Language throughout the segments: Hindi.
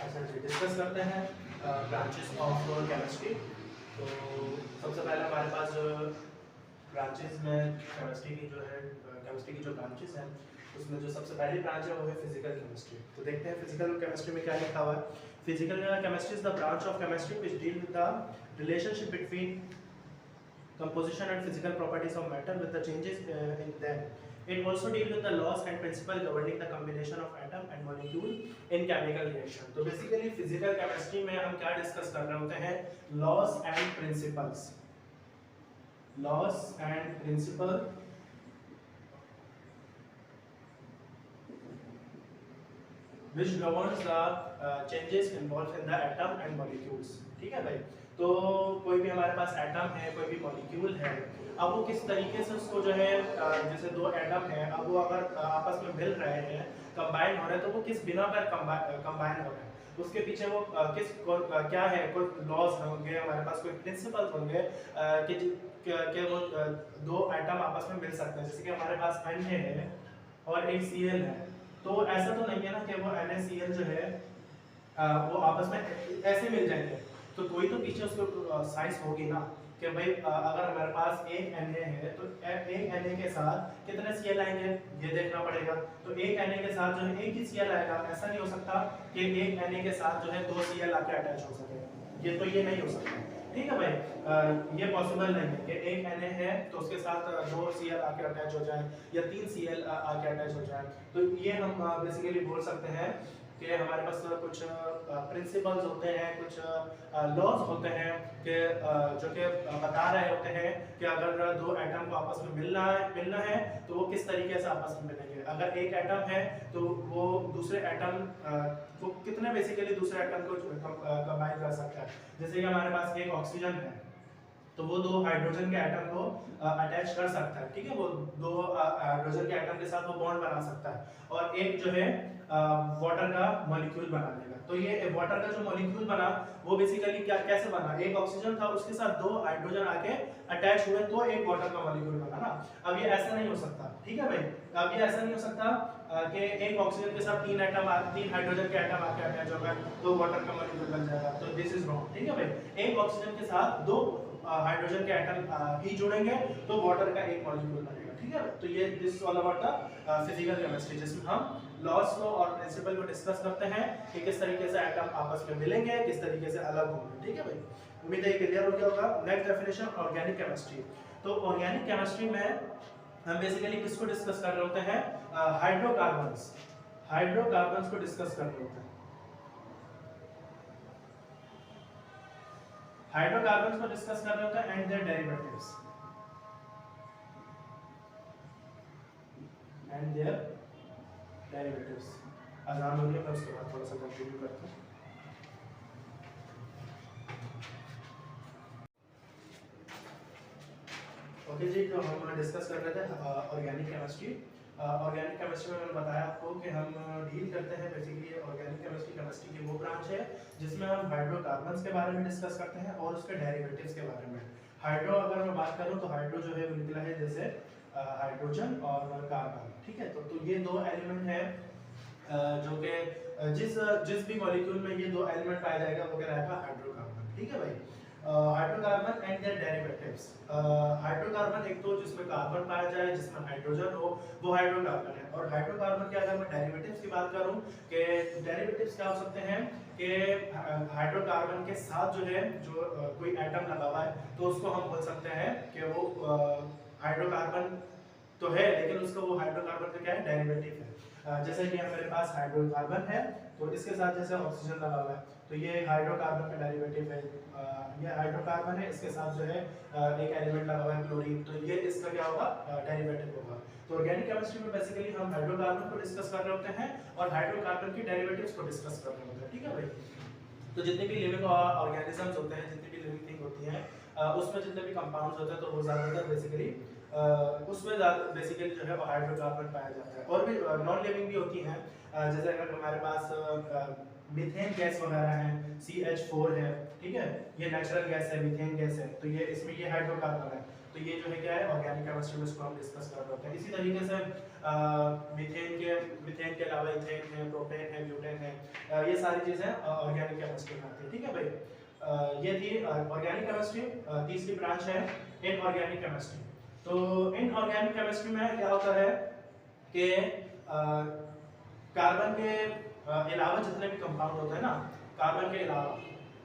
अच्छा जी, डिस्कस करते हैं ब्रांचेस ऑफ केमिस्ट्री। तो सबसे पहले हमारे पास जो ब्रांचेस में केमिस्ट्री की जो है केमिस्ट्री की जो ब्रांचेस हैं उसमें जो सबसे पहली ब्रांच है वो है फिजिकल केमिस्ट्री। तो देखते हैं फिजिकल केमिस्ट्री में क्या लिखा हुआ है। Physical chemistry is the branch of chemistry which deal with the relationship between composition and physical properties of matter with the changes in them. It also deals with the laws and principles governing the combination of atom and molecule in chemical reaction. तो basically physical chemistry में हम क्या डिस्कस कर रहे होते हैं? laws and principles, laws and principle which governs the changes involved in the atom and molecules. ठीक है भाई। तो कोई भी हमारे पास एटम है, कोई भी मॉलिक्यूल है, अब वो किस तरीके से उसको जो है जैसे दो एटम है, अब वो अगर आपस में मिल रहे हैं, कंबाइन हो रहे हैं, तो वो किस बिना पर कंबाइन हो रहे हैं, उसके पीछे वो क्या है, कोई लॉज होंगे हमारे पास, कोई प्रिंसिपल होंगे कि वो दो एटम आपस में मिल सकते हैं। जैसे कि हमारे पास Na है और एक Cl है, तो ऐसा तो नहीं है ना कि वो NaCl जो है वो आपस में ऐसे मिल जाएंगे। तो कोई तो पीछे उसको साइंस होगी ना कि भाई अगर हमारे पास एक Na है तो एक Na के साथ कितने Cl आएंगे ये देखना पड़ेगा। तो एक Na के साथ जो है एक ही Cl आएगा। ऐसा नहीं हो सकता कि एक Na के साथ जो है दो Cl आके अटैच हो सके, ये नहीं हो सकता। ठीक है भाई, ये पॉसिबल नहीं है कि एक Na है तो उसके साथ दो Cl आके अटैच हो जाए या तीन Cl आके अटैच हो जाए। तो ये हम बेसिकली बोल सकते हैं कि हमारे पास कुछ प्रिंसिपल्स होते हैं, कुछ लॉज होते हैं कि जो कि बता रहे होते हैं कि अगर दो एटम को आपस में मिलना है तो वो किस तरीके से आपस में मिलेंगे। अगर एक एटम है तो वो दूसरे एटम वो कितने बेसिकली दूसरे एटम को कंबाइन कर सकता है। जैसे कि हमारे पास एक ऑक्सीजन है तो वो दो हाइड्रोजन के एटम को अटैच कर सकता है। ठीक है, वो दो हाइड्रोजन के एटम के साथ वो बॉन्ड बना सकता है और एक जो है वाटर का मॉलिक्यूल बना देगा। तो ये वाटर का जो मॉलिक्यूल बना वो बेसिकली क्या कैसे बना, एक ऑक्सीजन था उसके साथ दो हाइड्रोजन आके अटैच हुए तो एक वाटर का मॉलिक्यूल बना ना। अब ये ऐसा नहीं हो सकता। ठीक है भाई, अब ये ऐसा नहीं हो सकता कि एक ऑक्सीजन के साथ तीन हाइड्रोजन के एटम आके अटैच हो गए तो वाटर का मॉलिक्यूल बन जाएगा। तो दिस इज रॉन्ग। ठीक है भाई, एक ऑक्सीजन के साथ दो हाइड्रोजन के एटम ही जुड़ेंगे तो वाटर का एक मॉलिक्यूल बनेगा। ठीक है, तो ये this all about the physical chemistry जिसमें हम लॉज को और प्रिंसिपल को डिस्कस करते हैं कि किस तरीके से एटम आपस में मिलेंगे, किस तरीके से अलग होंगे। ठीक है भाई, उम्मीद है क्लियर हो गया होगा। Next definition organic chemistry. तो ऑर्गेनिक केमिस्ट्री में हम बेसिकली किसको डिस्कस कर रहे होते हैं? हाइड्रोकार्बन्स को डिस्कस कर रहे होते हैं। हाइड्रोकार्बन्स को डिस्कस कर रहे होते हैं एंड देयर डेरिवेटिव्स आसान हो गया, मैं उसके बाद थोड़ा सा कंटिन्यू करता हूँ। ओके जी, तो हम डिस्कस कर रहे थे ऑर्गेनिक केमिस्ट्री। ऑर्गेनिक केमिस्ट्री में मैंने बताया आपको कि हम डील करते हैं बेसिकली ऑर्गेनिक केमिस्ट्री की वो ब्रांच है जिसमें हम हाइड्रोकार्बन्स के बारे में डिस्कस करते हैं और उसके डेरिवेटिव्स के बारे में। हाइड्रो अगर मैं बात करूं तो हाइड्रो जो है वो निकला है जैसे हाइड्रोजन और कार्बन। ठीक है, तो ये दो एलिमेंट है जो कि जिस जिस भी मॉलिक्यूल में ये दो एलिमेंट पाया जाएगा वो क्या रहेगा? हाइड्रोकार्बन। ठीक है भाई, hydrocarbon and their derivatives. Hydrocarbon एक तो जिसमें कार्बन पाया जाए जिसमें हाइड्रोजन हो वो हाइड्रोकार्बन है। और हाइड्रोकार्बन के अगर मैं डेरिवेटिव्स की बात करूं कि डेरिवेटिव्स क्या हो सकते हैं कि हाइड्रोकार्बन के साथ जो है जो कोई एटम लगा हुआ है तो उसको हम बोल सकते हैं कि वो हाइड्रोकार्बन तो है लेकिन उसका वो हाइड्रोकार्बन का क्या है? डेरिवेटिव है। जैसे कि हमारे पास हाइड्रोकार्बन है तो इसके साथ जैसे ऑक्सीजन लगा हुआ है तो ये हाइड्रोकार्बन का डेरिवेटिव है। ये हाइड्रोकार्बन है, इसके साथ जो है एक एलिमेंट लगा हुआ है क्लोरीन, तो ये इसका क्या होगा? डेरिवेटिव होगा। तो ऑर्गेनिक केमिस्ट्री में बेसिकली हम हाइड्रोकार्बन को डिस्कस कर रहे होते हैं और हाइड्रोकार्बन की डेरिवेटिव्स को डिस्कस कर रहे होते हैं। ठीक है भाई, तो जितने भी लिविंग ऑर्गेनिजम्स होते हैं, जितनी भी लिविंग थिंग होती हैं उसमें जितने भी कंपाउंड्स होते हैं तो वो ज़्यादातर बेसिकली उसमें बेसिकली जो है वो हाइड्रोकार्बन पाया जाता है। और भी नॉन लिविंग भी होती हैं, जैसे अगर हमारे पास मीथेन गैस वगैरह है, CH4 है। ठीक है, ये नेचुरल गैस है, मीथेन गैस है, तो ये इसमें ये हाइड्रोकार्बन है। तो ये जो है क्या है ऑर्गेनिक केमिस्ट्री में इसको हम डिस्कस कर रहे होते हैं। इसी तरीके से मीथेन के अलावा इथेन है, प्रोपेन है, ब्यूटेन है, ये सारी चीजें ऑर्गेनिक केमिस्ट्री में आती है। ठीक है भाई, ये थी ऑर्गेनिक केमिस्ट्री। तीसरी ब्रांच है इनऑर्गेनिक केमिस्ट्री। तो इनऑर्गेनिक केमिस्ट्री में क्या होता है कि कार्बन के अलावा जितने भी कंपाउंड होते हैं ना, कार्बन के अलावा,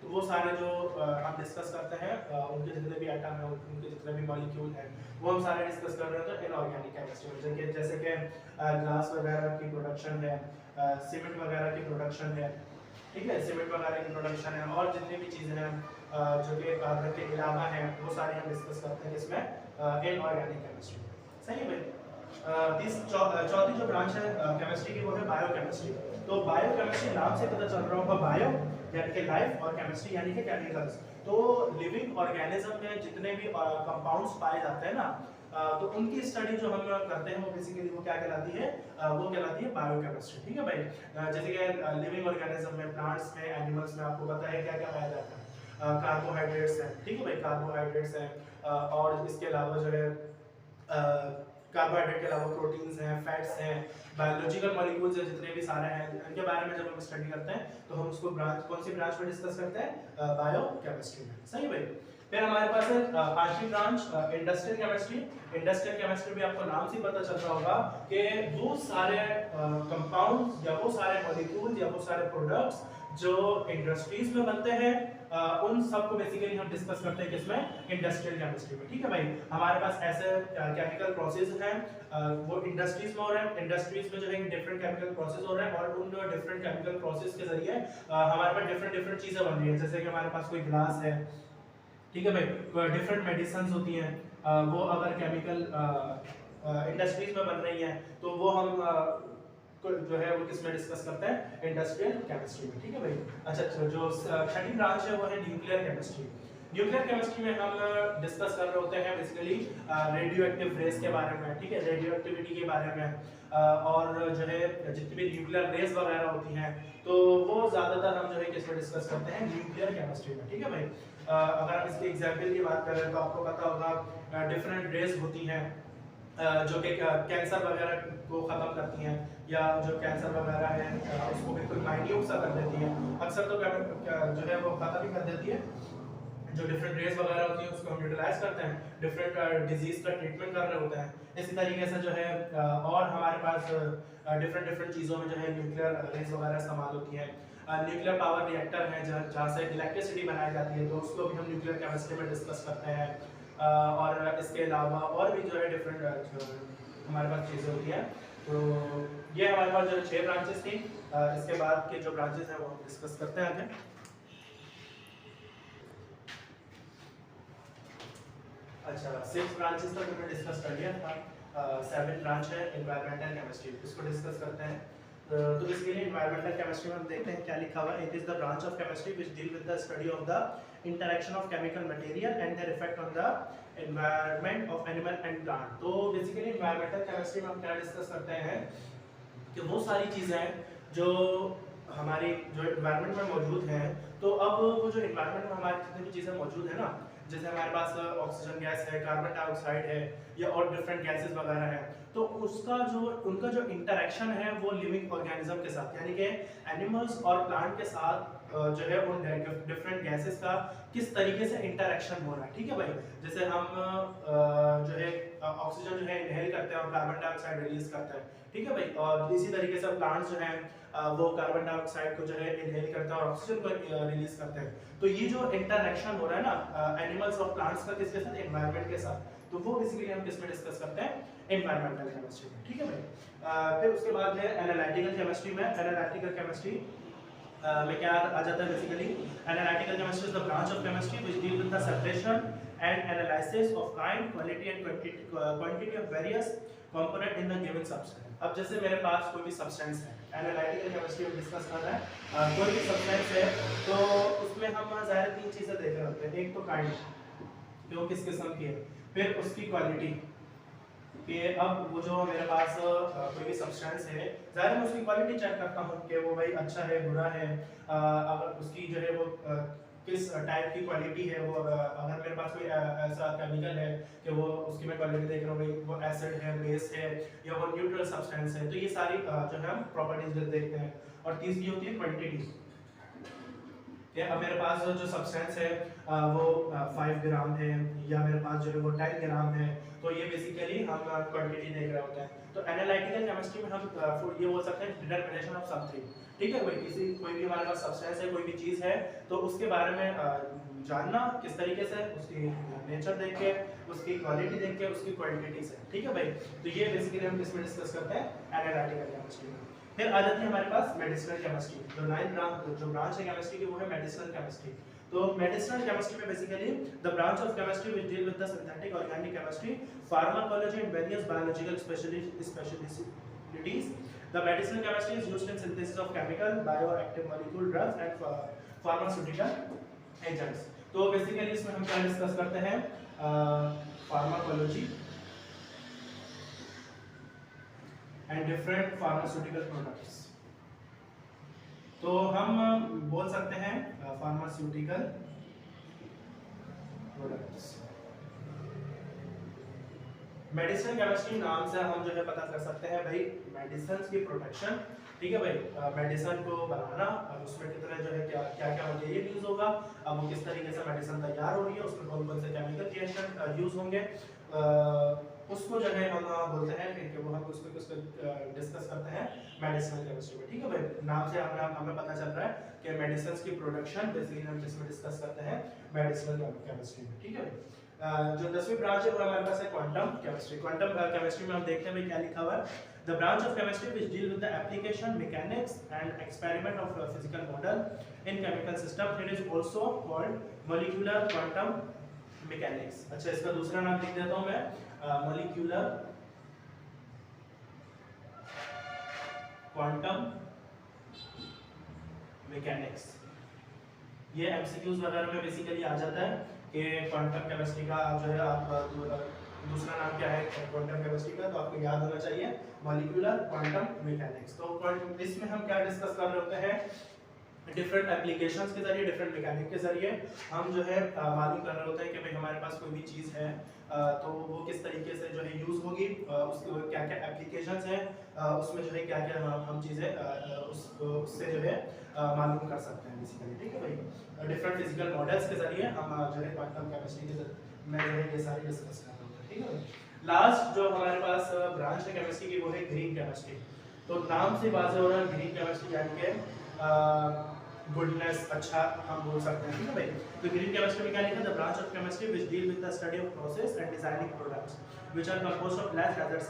तो वो सारे जो हम डिस्कस करते हैं, उनके जितने भी एटम है, उनके जितने भी मॉलिक्यूल हैं, वो हम सारे डिस्कस कर रहे हैं इनऑर्गेनिक केमिस्ट्री में। जैसे कि ग्लास वगैरह की प्रोडक्शन है, सीमेंट वगैरह की प्रोडक्शन है, ठीक है, सीमेंट वगैरह की प्रोडक्शन है, और जितनी भी चीज़ें हैं जो कि कार्बन के अलावा हैं, वो सारी हम डिस्कस करते हैं इसमें इनऑर्गेनिक केमिस्ट्री। सही है भाई। चौथी जो ब्रांच है केमिस्ट्री की, वो है बायोकेमिस्ट्री। तो बायोकेमिस्ट्री नाम से पता चल रहा होगा, बायो यानी कि लाइफ और केमिस्ट्री यानी कि केमिकल्स। तो लिविंग ऑर्गेनिज्म में जितने भी कंपाउंड्स पाए जाते हैं ना, तो उनकी स्टडी जो हम करते हैं वो बेसिकली वो क्या कहलाती है, वो कहलाती है बायोकेमिस्ट्री। ठीक है भाई। जैसे कि लिविंग ऑर्गेनिज्म में, प्लांट्स में, एनिमल्स में आपको पता है क्या क्या पाया जाता है, कार्बोहाइड्रेट्स हैं, ठीक है भाई, कार्बोहाइड्रेट्स हैं, और इसके अलावा जो है कार्बोहाइड्रेट के अलावा प्रोटीन्स हैं, फैट्स हैं, बायोलॉजिकल मॉलिक्यूल्स हैं, जितने भी सारे हैं, इनके बारे में जब हम स्टडी करते हैं तो हम उसको ब्रांच, कौन सी ब्रांच में डिस्कस करते हैं, बायोकेमिस्ट्री में। सही भाई। फिर हमारे पास है पांचवी branch industrial chemistry. Industrial chemistry भी आपको नाम से पता चल रहा होगा कि वो सारे कंपाउंड्स या वो सारे मॉलिक्यूल्स या वो सारे प्रोडक्ट्स जो इंडस्ट्रीज में बनते हैं, उन सब को बेसिकली हम डिस्कस करते हैं किसमें, इंडस्ट्रियल केमिस्ट्री में। ठीक है भाई। हमारे पास ऐसे केमिकल प्रोसेस हैं, वो इंडस्ट्रीज में हो रहे हैं। इंडस्ट्रीज में जो है डिफरेंट केमिकल प्रोसेस हो रहे हैं, और उन डिफरेंट केमिकल प्रोसेस के जरिए हमारे पास डिफरेंट डिफरेंट चीजें बन रही हैं। जैसे कि हमारे पास कोई ग्लास है, ठीक है भाई, डिफरेंट मेडिसिन होती हैं, वो अगर केमिकल इंडस्ट्रीज में बन रही हैं तो वो हम जो है वो किसमें डिस्कस करते हैं, इंडस्ट्रियल केमिस्ट्री में। ठीक है भाई। अच्छा, जो छठी ब्रांच है वो है न्यूक्लियर केमिस्ट्री। न्यूक्लियर केमिस्ट्री में हम डिस्कस कर रहे होते हैं बेसिकली रेडियो एक्टिव रेस के बारे में, ठीक है, रेडियो एक्टिविटी के बारे में, और जो है जितनी भी न्यूक्लियर रेस वगैरह होती हैं, तो वो ज़्यादातर हम जो है किसमें डिस्कस करते हैं, न्यूक्लियर केमिस्ट्री में। ठीक है भाई। अगर हम इसके एग्जाम्पल की बात करें तो आपको पता होगा डिफरेंट रेस होती हैं जो कि कैंसर वगैरह को ख़त्म करती हैं, या जो कैंसर वगैरह है उसको बिल्कुल माइन्यूट सा कर देती है। अक्सर तो जो है वो ख़त्म ही कर देती है। जो डिफरेंट रेस वगैरह होती है उसको हम यूटिलाइज करते हैं, डिफरेंट डिजीज का ट्रीटमेंट कर रहे होते हैं। इसी तरीके से जो है और हमारे पास डिफरेंट डिफरेंट चीज़ों में जो है न्यूक्लियर रेस वगैरह इस्तेमाल होती है। न्यूक्लियर पावर रिएक्टर है जहाँ से इलेक्ट्रिसिटी बनाई जाती है, तो उसको भी हम न्यूक्लियर केमिस्ट्री में डिस्कस करते हैं। और इसके अलावा और भी जो है डिफरेंट हमारे पास चीज़ें होती हैं। तो ये हमारे पास जो 6 ब्रांचेस थी। इसके बाद के जो ब्रांचेस हैं वो हम डिस्कस करते हैं आगे। अच्छा, 6 ब्रांचेस तक हमने डिस्कस कर लिया था। 7 ब्रांच है एनवायरमेंटल केमिस्ट्री, इसको डिस्कस करते हैं। तो इसके लिए एनवायरमेंटल केमिस्ट्री में हम देखते हैं क्या लिखा हुआ है। It is the branch of chemistry which deal with the study of the interaction of chemical material and their effect on the environment of animal and plant. तो बेसिकली एनवायरमेंटल केमिस्ट्री में हम क्या डिस्कस करते हैं कि वो सारी चीज़ें जो हमारी जो एनवायरनमेंट में मौजूद हैं, तो अब वो जो एनवायरनमेंट में हमारी जितनी भी चीज़ें मौजूद है ना, जैसे हमारे पास ऑक्सीजन गैस है, कार्बन डाइऑक्साइड है, या और डिफरेंट गैसेस वगैरह हैं, तो उनका जो इंटरेक्शन है वो लिविंग ऑर्गेनिज्म के साथ, यानी कि एनिमल्स और प्लांट के साथ जो है उन डिफरेंट गैसेस का किस तरीके से इंटरेक्शन हो रहा है। ठीक है भाई। जैसे हम जो है ऑक्सीजन जो है इनहेल करते हैं और कार्बन डाइऑक्साइड रिलीज करते हैं, ठीक है भाई। और इसी तरीके से प्लांट्स जो हैं वो कार्बन डाइऑक्साइड को जो है इनहेल करते हैं और ऑक्सीजन को रिलीज करते हैं। तो ये जो इंटरेक्शन हो रहा है ना एनिमल्स और प्लांट्स का किसके साथ, एनवायरनमेंट के साथ, तो वो बेसिकली हम किसमें डिस्कस करते हैं, एनवायरमेंटल केमिस्ट्री में। ठीक है भाई। फिर उसके बाद है एनालिटिकल केमिस्ट्री में। एनालिटिकल केमिस्ट्री में क्या आ जाता है basically, analytical chemistry is the branch of chemistry which deal with the separation and analysis of kind, quality and quantity of various component in the given substance. अब जैसे मेरे पास कोई भी सब्सटेंस है, एनालिटिकल केमिस्ट्री में डिस्कस कर रहा है, कोई भी सब्सटेंस है, तो उसमें हम ज़ाहिर 3 चीज़ें देख रहे होते हैं। एक तो काइंड, जो किस किस्म की है, फिर उसकी क्वालिटी, कि अब वो जो मेरे पास कोई भी सब्सटेंस है, ज़ाहिर मैं उसकी क्वालिटी चेक करता हूँ कि वो भाई अच्छा है, बुरा है, अगर उसकी जो है वो किस टाइप की क्वालिटी है वो, अगर मेरे पास कोई ऐसा केमिकल है कि वो उसकी मैं क्वालिटी देख रहा हूँ, वो एसिड है, बेस है या वो न्यूट्रल सब्सटेंस है, तो ये सारी जो है हम प्रॉपर्टीज देखते हैं। और तीसरी होती है क्वांटिटी, कि अब मेरे पास जो सब्सटेंस है वो 5 ग्राम है या मेरे पास जो है वो 10 ग्राम है, तो ये बेसिकली हम क्वांटिटी देख रहे होते हैं। तो एनालिटिकल केमिस्ट्री में हम ये बोल सकते हैं डिटरमिनेशन ऑफ समथिंग, ठीक है भाई, कोई भी हमारे पास सब्सटेंस है, कोई भी चीज़ है, तो उसके बारे में जानना किस तरीके से, उसकी नेचर देख के, उसकी क्वालिटी देख के, उसकी क्वांटिटी से, ठीक है भाई। तो ये बेसिकली हम इसमें डिस्कस करते हैं एनालिटिकल केमिस्ट्री में। फिर आ जाती है हमारे पास मेडिसिनल केमिस्ट्री, जो ब्रांच है केमिस्ट्री की वो है मेडिसिनल केमिस्ट्री। तो मेडिसिनल केमिस्ट्री में basically the branch of chemistry which deal with the synthetic organic chemistry, pharmacology and various biological specialities. The medicinal chemistry is used in synthesis of chemical, bioactive molecule, drugs and pharmaceutical agents. तो बेसिकली इसमें हम क्या डिस्कस करते हैं, pharmacology and different pharmaceutical products. तो हम बोल सकते हैं फार्मास्यूटिकल प्रोडक्ट्स। मेडिसिन केमिस्ट्री नाम से हम जो है पता कर सकते हैं भाई मेडिसिन की प्रोटेक्शन, ठीक है भाई, मेडिसिन को बनाना और उसमें कितना जो है क्या क्या क्या मटेरियल यूज होगा, अब वो किस तरीके से मेडिसिन तैयार हो रही है, उसमें कौन कौन से केमिकल रिएक्शन यूज होंगे, उसको जो है हम बोलते हैं कि वो हम उसको डिस्कस करते हैं मेडिसिनल केमिस्ट्री में, ठीक है भाई। नाम से हमें पता चल रहा है कि मेडिसिन की प्रोडक्शन बेसिकली हम इसमें डिस्कस करते हैं मेडिसिनल केमिस्ट्री में, ठीक है। जो 10वीं ब्रांच है वो हमारे पास है क्वांटम केमिस्ट्री। क्वांटम केमिस्ट्री में हम देखते हैं भाई क्या लिखा हुआ है, the branch of chemistry which deal with the application, mechanics and experiment of physical model in chemical system. It is also called molecular quantum mechanics. अच्छा, इसका दूसरा नाम लिख देता हूं मैं, मॉलिक्यूलर क्वांटम मैकेनिक्स। ये एमसीक्यूज वगैरह में बेसिकली आ जाता है कि क्वांटम केमिस्ट्री का आप जो है आप दूसरा नाम क्या है क्वांटम केमिस्ट्री का, तो आपको याद होना चाहिए मॉलिक्यूलर क्वांटम मैकेनिक्स। तो इसमें हम क्या डिस्कस कर रहे होते हैं, डिफरेंट एप्लीकेशंस के जरिए, डिफरेंट मैकेनिक के जरिए हम जो है मालूम कर रहे होते हैं कि भाई हमारे पास कोई भी चीज़ है तो वो किस तरीके से जो है यूज़ होगी, उसके क्या क्या एप्लीकेशंस हैं, उसमें जो है क्या क्या हम चीज़ें उससे जो है मालूम कर सकते हैं बेसिकली, ठीक है भाई। डिफरेंट फिजिकल मॉडल्स के जरिए हम जो है क्वांटम केमिस्ट्री के में जो है ये सारी डिस्कस कर रहे होते हैं, ठीक है। लास्ट जो हमारे पास ब्रांच है केमिस्ट्री की वो है ग्रीन केमिस्ट्री। तो नाम से वाज़ेह हो रहा है ग्रीन केमिस्ट्री यानी कि गुडनेस, अच्छा हम बोल सकते हैं, ठीक है भाई। तो ग्रीन केमिस्ट्री में क्या लिखा है, the branch of chemistry which deal with the study of process and designing products which are composed of less hazard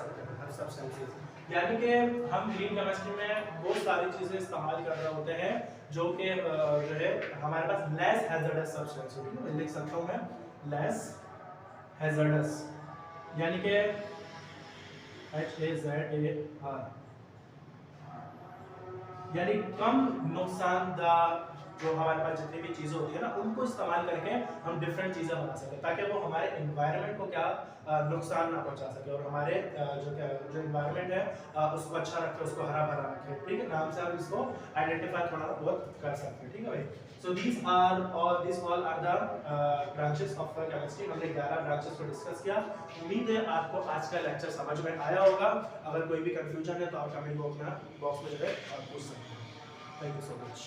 substances. यानी कि हम ग्रीन केमिस्ट्री में वो सारी चीजें इस्तेमाल कर रहे होते हैं जो कि जो है हमारे पास लेस हैजर्डस सब्सटेंस होती है, लिख सकता हूं मैं लेस हैजर्डस, यानी कि HAZAR, यानी कम नुकसानदार जो हमारे पास जितनी भी चीजें होती है ना उनको इस्तेमाल करके हम डिफरेंट चीजें बना सके ताकि वो हमारे एनवायरनमेंट को क्या नुकसान ना पहुंचा सके और हमारे जो एनवायरनमेंट है उसको अच्छा रखे, उसको हरा भरा रखे, ठीक है। नाम से हम इसको आइडेंटिफाई थोड़ा बहुत कर सकते हैं, ठीक है भाई। सो these all are the branches of chemistry। हमने 11 ब्रांचेस को डिस्कस किया। उम्मीद है आपको आज का लेक्चर समझ में आया होगा। अगर कोई भी कंफ्यूजन है तो आप कमेंट बॉक्स में जो है पूछ सकते हैं। Thank you so much.